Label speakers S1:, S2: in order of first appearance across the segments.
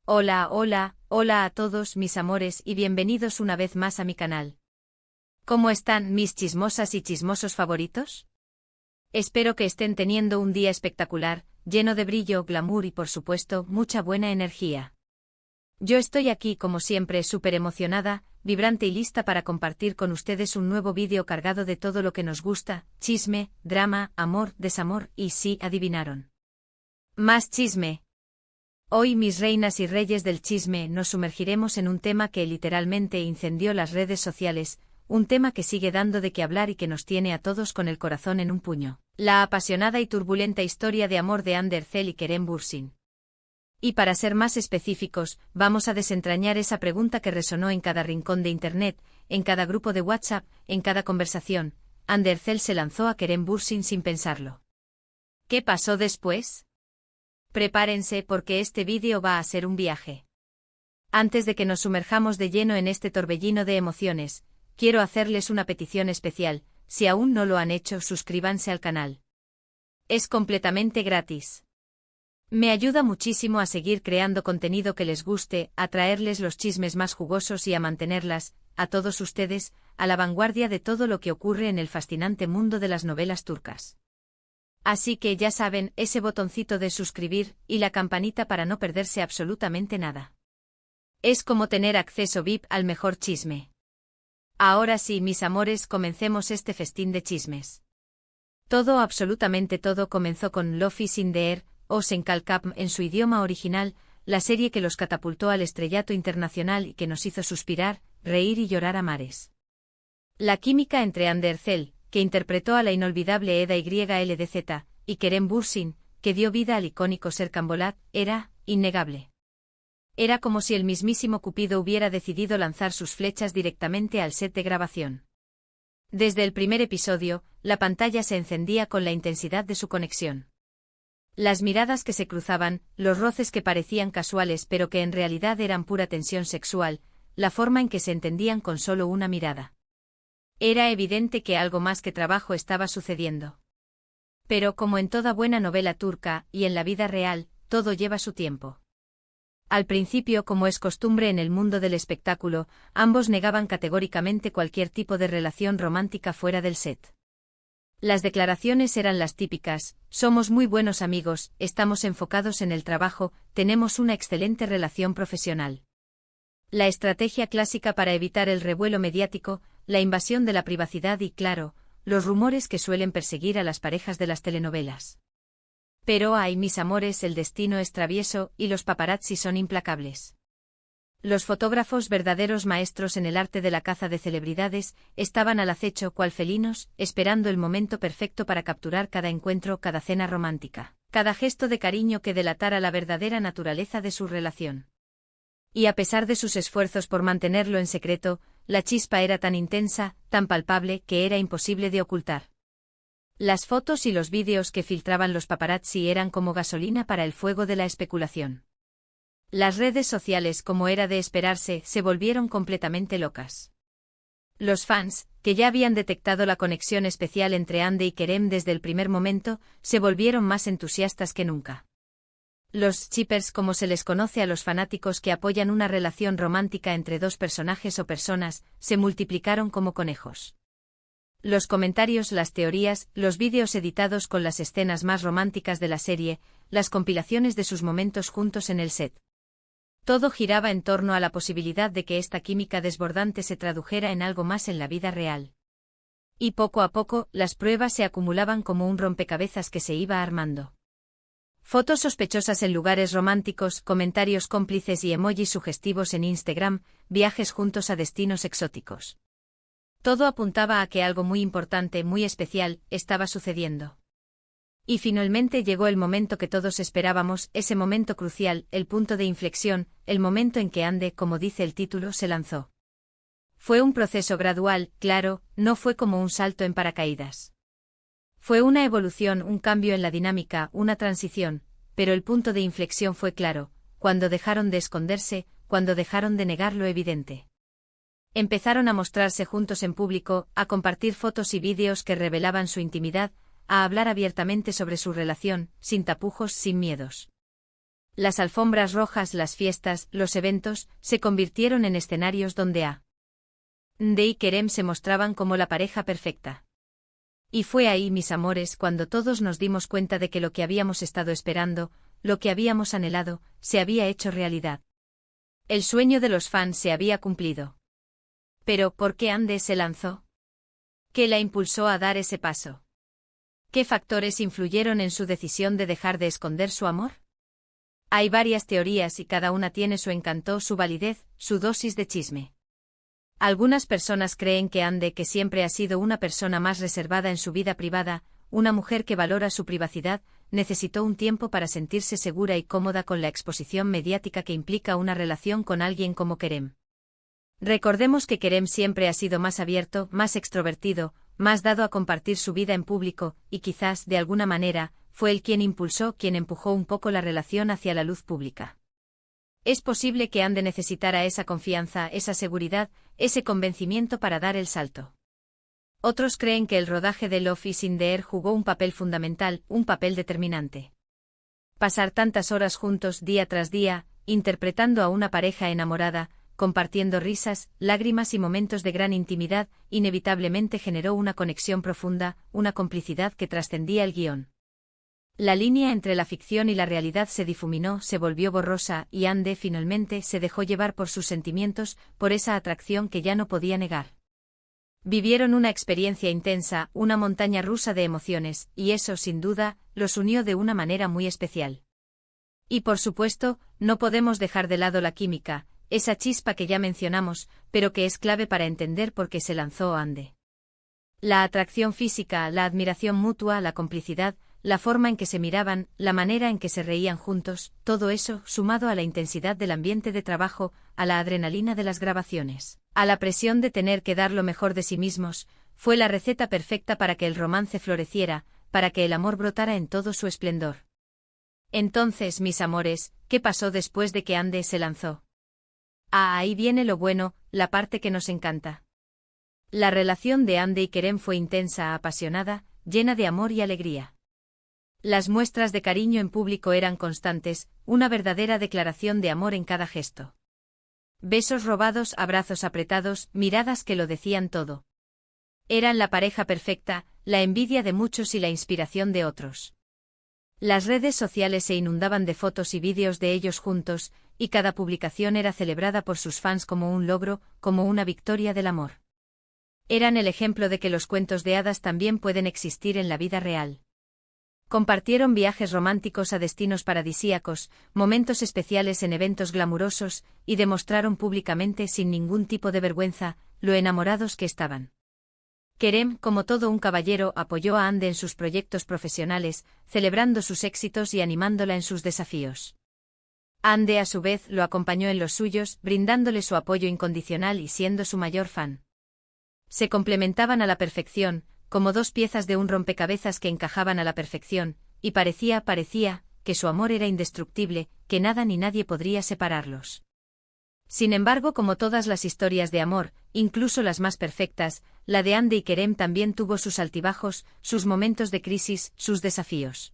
S1: Hola, hola, hola a todos mis amores y bienvenidos una vez más a mi canal. ¿Cómo están mis chismosas y chismosos favoritos? Espero que estén teniendo un día espectacular, lleno de brillo, glamour y por supuesto, mucha buena energía. Yo estoy aquí como siempre súper emocionada, vibrante y lista para compartir con ustedes un nuevo vídeo cargado de todo lo que nos gusta, chisme, drama, amor, desamor y sí, adivinaron. Más chisme. Hoy, mis reinas y reyes del chisme, nos sumergiremos en un tema que literalmente incendió las redes sociales, un tema que sigue dando de qué hablar y que nos tiene a todos con el corazón en un puño. La apasionada y turbulenta historia de amor de Ander Zel y Kerem Bürsin. Y para ser más específicos, vamos a desentrañar esa pregunta que resonó en cada rincón de Internet, en cada grupo de WhatsApp, en cada conversación. Ander Zel se lanzó a Kerem Bürsin sin pensarlo. ¿Qué pasó después? Prepárense porque este vídeo va a ser un viaje. Antes de que nos sumerjamos de lleno en este torbellino de emociones, quiero hacerles una petición especial. Si aún no lo han hecho, suscríbanse al canal. Es completamente gratis. Me ayuda muchísimo a seguir creando contenido que les guste, a traerles los chismes más jugosos y a mantenerlas, a todos ustedes, a la vanguardia de todo lo que ocurre en el fascinante mundo de las novelas turcas. Así que ya saben, ese botoncito de suscribir y la campanita para no perderse absolutamente nada. Es como tener acceso VIP al mejor chisme. Ahora sí, mis amores, comencemos este festín de chismes. Todo, absolutamente todo, comenzó con Love is in the air, o Senkalkap en su idioma original, la serie que los catapultó al estrellato internacional y que nos hizo suspirar, reír y llorar a mares. La química entre Ander Zel, que interpretó a la inolvidable Eda YLDZ, y Kerem Bürsin, que dio vida al icónico Serkan Bolat, era innegable. Era como si el mismísimo Cupido hubiera decidido lanzar sus flechas directamente al set de grabación. Desde el primer episodio, la pantalla se encendía con la intensidad de su conexión. Las miradas que se cruzaban, los roces que parecían casuales pero que en realidad eran pura tensión sexual, la forma en que se entendían con solo una mirada. Era evidente que algo más que trabajo estaba sucediendo. Pero como en toda buena novela turca, y en la vida real, todo lleva su tiempo. Al principio, como es costumbre en el mundo del espectáculo, ambos negaban categóricamente cualquier tipo de relación romántica fuera del set. Las declaraciones eran las típicas: somos muy buenos amigos, estamos enfocados en el trabajo, tenemos una excelente relación profesional. La estrategia clásica para evitar el revuelo mediático, la invasión de la privacidad y, claro, los rumores que suelen perseguir a las parejas de las telenovelas. Pero ay, mis amores, el destino es travieso y los paparazzi son implacables. Los fotógrafos, verdaderos maestros en el arte de la caza de celebridades, estaban al acecho cual felinos, esperando el momento perfecto para capturar cada encuentro, cada cena romántica, cada gesto de cariño que delatara la verdadera naturaleza de su relación. Y a pesar de sus esfuerzos por mantenerlo en secreto, la chispa era tan intensa, tan palpable, que era imposible de ocultar. Las fotos y los vídeos que filtraban los paparazzi eran como gasolina para el fuego de la especulación. Las redes sociales, como era de esperarse, se volvieron completamente locas. Los fans, que ya habían detectado la conexión especial entre Ande y Kerem desde el primer momento, se volvieron más entusiastas que nunca. Los shippers, como se les conoce a los fanáticos que apoyan una relación romántica entre dos personajes o personas, se multiplicaron como conejos. Los comentarios, las teorías, los vídeos editados con las escenas más románticas de la serie, las compilaciones de sus momentos juntos en el set. Todo giraba en torno a la posibilidad de que esta química desbordante se tradujera en algo más en la vida real. Y poco a poco, las pruebas se acumulaban como un rompecabezas que se iba armando. Fotos sospechosas en lugares románticos, comentarios cómplices y emojis sugestivos en Instagram, viajes juntos a destinos exóticos. Todo apuntaba a que algo muy importante, muy especial, estaba sucediendo. Y finalmente llegó el momento que todos esperábamos, ese momento crucial, el punto de inflexión, el momento en que Ande, como dice el título, se lanzó. Fue un proceso gradual, claro, no fue como un salto en paracaídas. Fue una evolución, un cambio en la dinámica, una transición, pero el punto de inflexión fue claro, cuando dejaron de esconderse, cuando dejaron de negar lo evidente. Empezaron a mostrarse juntos en público, a compartir fotos y vídeos que revelaban su intimidad, a hablar abiertamente sobre su relación, sin tapujos, sin miedos. Las alfombras rojas, las fiestas, los eventos, se convirtieron en escenarios donde Ande y Kerem se mostraban como la pareja perfecta. Y fue ahí, mis amores, cuando todos nos dimos cuenta de que lo que habíamos estado esperando, lo que habíamos anhelado, se había hecho realidad. El sueño de los fans se había cumplido. Pero, ¿por qué Ande se lanzó? ¿Qué la impulsó a dar ese paso? ¿Qué factores influyeron en su decisión de dejar de esconder su amor? Hay varias teorías y cada una tiene su encanto, su validez, su dosis de chisme. Algunas personas creen que Ande, que siempre ha sido una persona más reservada en su vida privada, una mujer que valora su privacidad, necesitó un tiempo para sentirse segura y cómoda con la exposición mediática que implica una relación con alguien como Kerem. Recordemos que Kerem siempre ha sido más abierto, más extrovertido, más dado a compartir su vida en público, y quizás, de alguna manera, fue él quien empujó un poco la relación hacia la luz pública. Es posible que Ande necesitara esa confianza, esa seguridad, ese convencimiento para dar el salto. Otros creen que el rodaje de Love is in the Air jugó un papel fundamental, un papel determinante. Pasar tantas horas juntos día tras día, interpretando a una pareja enamorada, compartiendo risas, lágrimas y momentos de gran intimidad, inevitablemente generó una conexión profunda, una complicidad que trascendía el guión. La línea entre la ficción y la realidad se difuminó, se volvió borrosa, y Ande finalmente se dejó llevar por sus sentimientos, por esa atracción que ya no podía negar. Vivieron una experiencia intensa, una montaña rusa de emociones, y eso, sin duda, los unió de una manera muy especial. Y por supuesto, no podemos dejar de lado la química, esa chispa que ya mencionamos, pero que es clave para entender por qué se lanzó Ande. La atracción física, la admiración mutua, la complicidad, la forma en que se miraban, la manera en que se reían juntos, todo eso, sumado a la intensidad del ambiente de trabajo, a la adrenalina de las grabaciones, a la presión de tener que dar lo mejor de sí mismos, fue la receta perfecta para que el romance floreciera, para que el amor brotara en todo su esplendor. Entonces, mis amores, ¿qué pasó después de que Ande se lanzó? Ahí viene lo bueno, la parte que nos encanta. La relación de Ande y Kerem fue intensa, apasionada, llena de amor y alegría. Las muestras de cariño en público eran constantes, una verdadera declaración de amor en cada gesto. Besos robados, abrazos apretados, miradas que lo decían todo. Eran la pareja perfecta, la envidia de muchos y la inspiración de otros. Las redes sociales se inundaban de fotos y vídeos de ellos juntos, y cada publicación era celebrada por sus fans como un logro, como una victoria del amor. Eran el ejemplo de que los cuentos de hadas también pueden existir en la vida real. Compartieron viajes románticos a destinos paradisíacos, momentos especiales en eventos glamurosos, y demostraron públicamente sin ningún tipo de vergüenza, lo enamorados que estaban. Kerem, como todo un caballero, apoyó a Ande en sus proyectos profesionales, celebrando sus éxitos y animándola en sus desafíos. Ande, a su vez, lo acompañó en los suyos, brindándole su apoyo incondicional y siendo su mayor fan. Se complementaban a la perfección, como dos piezas de un rompecabezas que encajaban a la perfección, y parecía que su amor era indestructible, que nada ni nadie podría separarlos. Sin embargo, como todas las historias de amor, incluso las más perfectas, la de Ande y Kerem también tuvo sus altibajos, sus momentos de crisis, sus desafíos.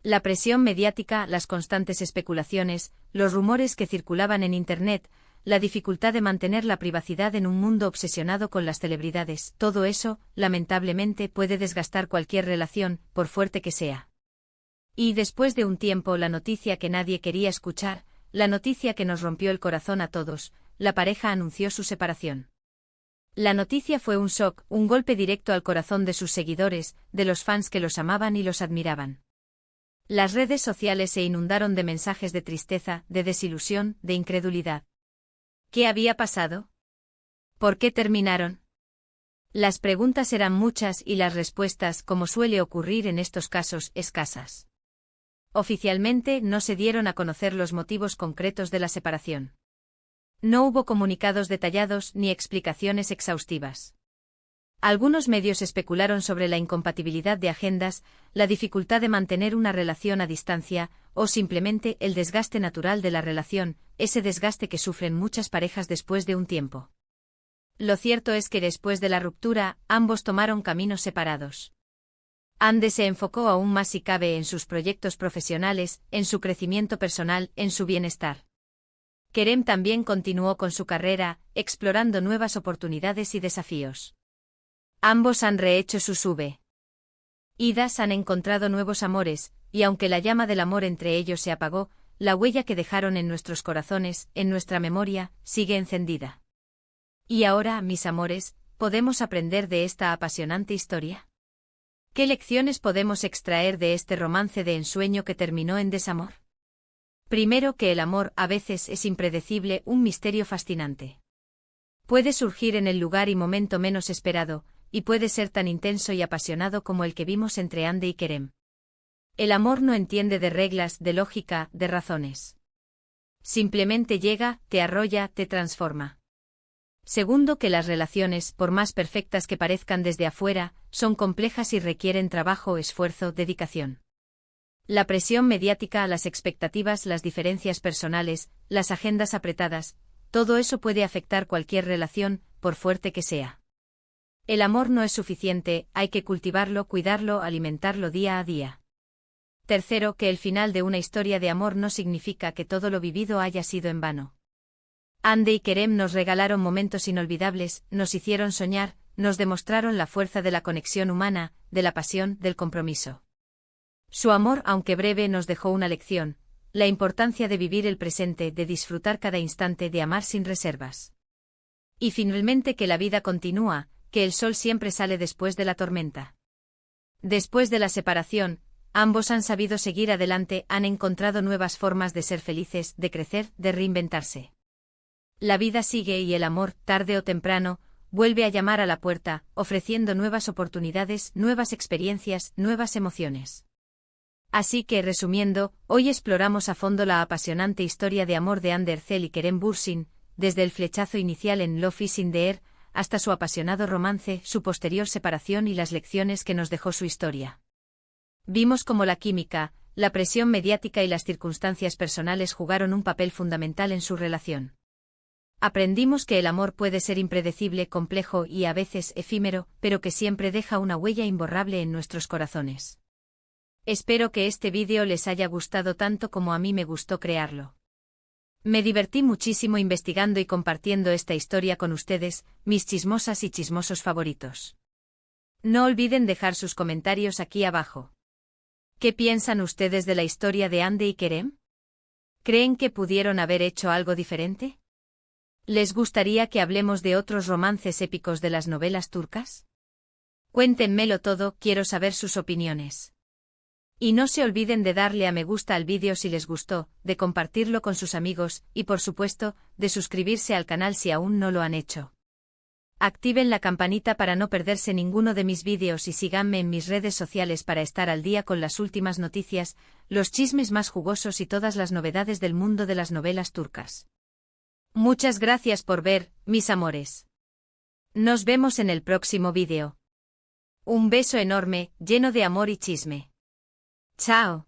S1: La presión mediática, las constantes especulaciones, los rumores que circulaban en Internet, la dificultad de mantener la privacidad en un mundo obsesionado con las celebridades, todo eso, lamentablemente, puede desgastar cualquier relación, por fuerte que sea. Y después de un tiempo, la noticia que nadie quería escuchar, la noticia que nos rompió el corazón a todos, la pareja anunció su separación. La noticia fue un shock, un golpe directo al corazón de sus seguidores, de los fans que los amaban y los admiraban. Las redes sociales se inundaron de mensajes de tristeza, de desilusión, de incredulidad. ¿Qué había pasado? ¿Por qué terminaron? Las preguntas eran muchas y las respuestas, como suele ocurrir en estos casos, escasas. Oficialmente no se dieron a conocer los motivos concretos de la separación. No hubo comunicados detallados ni explicaciones exhaustivas. Algunos medios especularon sobre la incompatibilidad de agendas, la dificultad de mantener una relación a distancia, o simplemente el desgaste natural de la relación, ese desgaste que sufren muchas parejas después de un tiempo. Lo cierto es que después de la ruptura, ambos tomaron caminos separados. Ande se enfocó aún más si cabe en sus proyectos profesionales, en su crecimiento personal, en su bienestar. Kerem también continuó con su carrera, explorando nuevas oportunidades y desafíos. Ambos han rehecho sus idas, han encontrado nuevos amores, y aunque la llama del amor entre ellos se apagó, la huella que dejaron en nuestros corazones, en nuestra memoria, sigue encendida. Y ahora, mis amores, ¿podemos aprender de esta apasionante historia? ¿Qué lecciones podemos extraer de este romance de ensueño que terminó en desamor? Primero, que el amor a veces es impredecible, un misterio fascinante. Puede surgir en el lugar y momento menos esperado, y puede ser tan intenso y apasionado como el que vimos entre Ande y Kerem. El amor no entiende de reglas, de lógica, de razones. Simplemente llega, te arrolla, te transforma. Segundo, que las relaciones, por más perfectas que parezcan desde afuera, son complejas y requieren trabajo, esfuerzo, dedicación. La presión mediática, las expectativas, las diferencias personales, las agendas apretadas, todo eso puede afectar cualquier relación, por fuerte que sea. El amor no es suficiente, hay que cultivarlo, cuidarlo, alimentarlo día a día. Tercero, que el final de una historia de amor no significa que todo lo vivido haya sido en vano. Ande y Kerem nos regalaron momentos inolvidables, nos hicieron soñar, nos demostraron la fuerza de la conexión humana, de la pasión, del compromiso. Su amor, aunque breve, nos dejó una lección, la importancia de vivir el presente, de disfrutar cada instante, de amar sin reservas. Y finalmente, que la vida continúa, que el sol siempre sale después de la tormenta. Después de la separación, ambos han sabido seguir adelante, han encontrado nuevas formas de ser felices, de crecer, de reinventarse. La vida sigue y el amor, tarde o temprano, vuelve a llamar a la puerta, ofreciendo nuevas oportunidades, nuevas experiencias, nuevas emociones. Así que, resumiendo, hoy exploramos a fondo la apasionante historia de amor de Ande Erçel y Kerem Bürsin, desde el flechazo inicial en Love is in the Air, hasta su apasionado romance, su posterior separación y las lecciones que nos dejó su historia. Vimos cómo la química, la presión mediática y las circunstancias personales jugaron un papel fundamental en su relación. Aprendimos que el amor puede ser impredecible, complejo y a veces efímero, pero que siempre deja una huella imborrable en nuestros corazones. Espero que este vídeo les haya gustado tanto como a mí me gustó crearlo. Me divertí muchísimo investigando y compartiendo esta historia con ustedes, mis chismosas y chismosos favoritos. No olviden dejar sus comentarios aquí abajo. ¿Qué piensan ustedes de la historia de Ande y Kerem? ¿Creen que pudieron haber hecho algo diferente? ¿Les gustaría que hablemos de otros romances épicos de las novelas turcas? Cuéntenmelo todo, quiero saber sus opiniones. Y no se olviden de darle a me gusta al vídeo si les gustó, de compartirlo con sus amigos, y por supuesto, de suscribirse al canal si aún no lo han hecho. Activen la campanita para no perderse ninguno de mis vídeos y síganme en mis redes sociales para estar al día con las últimas noticias, los chismes más jugosos y todas las novedades del mundo de las novelas turcas. Muchas gracias por ver, mis amores. Nos vemos en el próximo vídeo. Un beso enorme, lleno de amor y chisme. Chao.